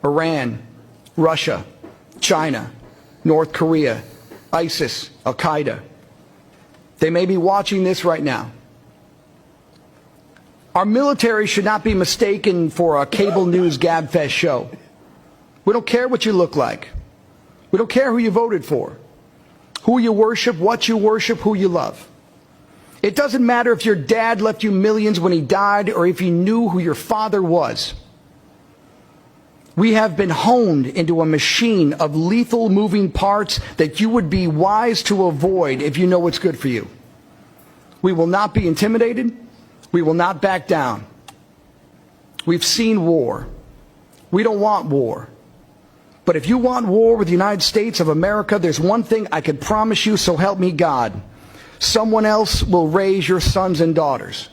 Iran, Russia, China, North Korea, ISIS, Al-Qaeda. They may be watching this right now. Our military should not be mistaken for a cable news gabfest show. We don't care what you look like. We don't care who you voted for, who you worship, who you love. It doesn't matter if your dad left you millions when he died or if you knew who your father was. We have been honed into a machine of lethal moving parts that you would be wise to avoid if you know what's good for you. We will not be intimidated. We will not back down. We've seen war. We don't want war. But if you want war with the United States of America, there's one thing I can promise you, so help me God. Someone else will raise your sons and daughters.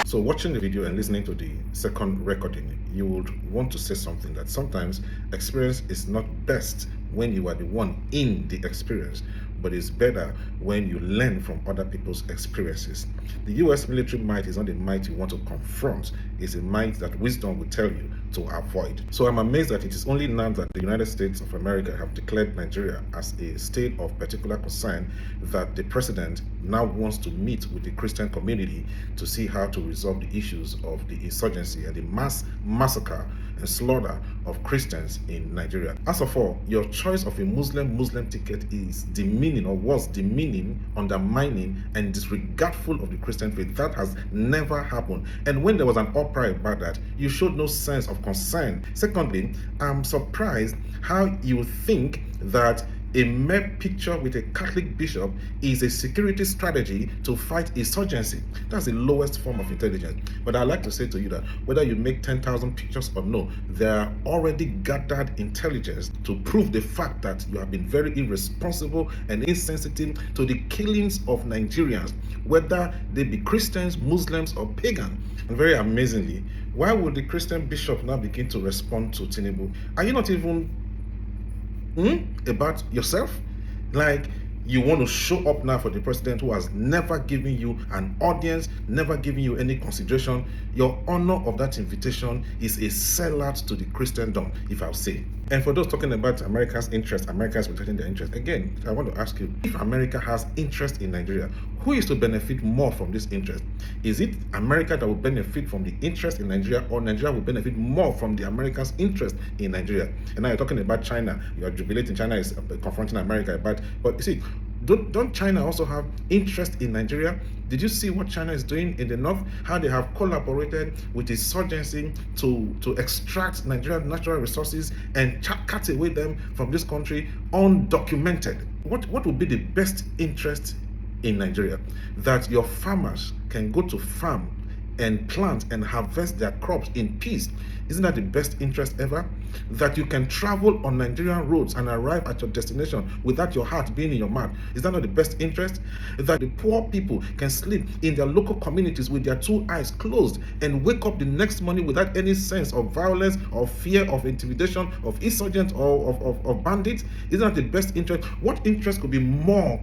So watching the video and listening to the second recording, you would want to say something that sometimes experience is not best when you are the one in the experience, but it's better when you learn from other people's experiences. The US military might is not a might you want to confront, it's a might that wisdom will tell you to avoid. So I'm amazed that it is only now that the United States of America have declared Nigeria as a state of particular concern that the president now wants to meet with the Christian community to see how to resolve the issues of the insurgency and the mass massacre and slaughter of Christians in Nigeria. As of all, your choice of a Muslim ticket is demeaning, or was demeaning, undermining, and disregardful of the Christian faith. That has never happened. And when there was an outcry about that, you showed no sense of concern. Secondly, I'm surprised how you think that a mere picture with a Catholic bishop is a security strategy to fight insurgency. That's the lowest form of intelligence. But I'd like to say to you that whether you make 10,000 pictures or no, there are already gathered intelligence to prove the fact that you have been very irresponsible and insensitive to the killings of Nigerians, whether they be Christians, Muslims, or pagan. And very amazingly, why would the Christian bishop now begin to respond to Tinubu? Are you not even about yourself? Like, you want to show up now for the president who has never given you an audience, never given you any consideration. Your honor of that invitation is a sellout to the Christendom, if I'll say. And for those talking about America's interest, America's protecting their interest, again, I want to ask you, if America has interest in Nigeria, who is to benefit more from this interest? Is it America that will benefit from the interest in Nigeria, or Nigeria will benefit more from the Americans' interest in Nigeria? And now you're talking about China, you're jubilating China is confronting America, but you see, don't China also have interest in Nigeria? Did you see what China is doing in the north? How they have collaborated with insurgency to extract Nigerian natural resources and cut away them from this country undocumented. What would be the best interest in Nigeria? That your farmers can go to farm and plant and harvest their crops in peace. Isn't that the best interest ever? That you can travel on Nigerian roads and arrive at your destination without your heart being in your mouth. Is that not the best interest? That the poor people can sleep in their local communities with their two eyes closed and wake up the next morning without any sense of violence or fear of intimidation of insurgents or of bandits? Isn't that the best interest? What interest could be more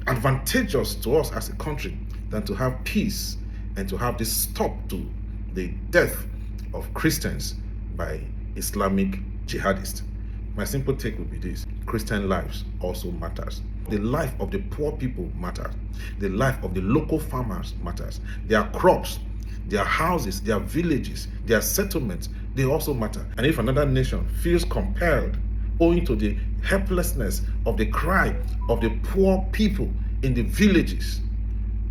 advantageous to us as a country than to have peace and to have this stop to the death of Christians by Islamic jihadists? My simple take would be this: Christian lives also matters. The life of the poor people matters. The life of the local farmers matters. Their crops, their houses, their villages, their settlements, they also matter. And if another nation feels compelled, owing to the helplessness of the cry of the poor people in the villages,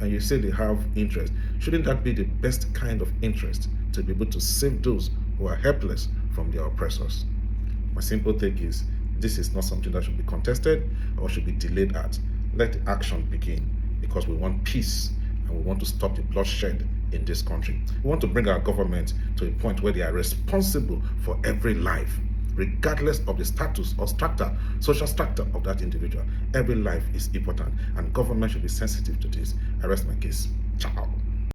and you say they have interest, shouldn't that be the best kind of interest, to be able to save those who are helpless from their oppressors? My simple take is, this is not something that should be contested or should be delayed at. Let the action begin, because we want peace and we want to stop the bloodshed in this country. We want to bring our government to a point where they are responsible for every life, regardless of the status or social structure of that individual. Every life is important, and government should be sensitive to this. I rest my case. Ciao.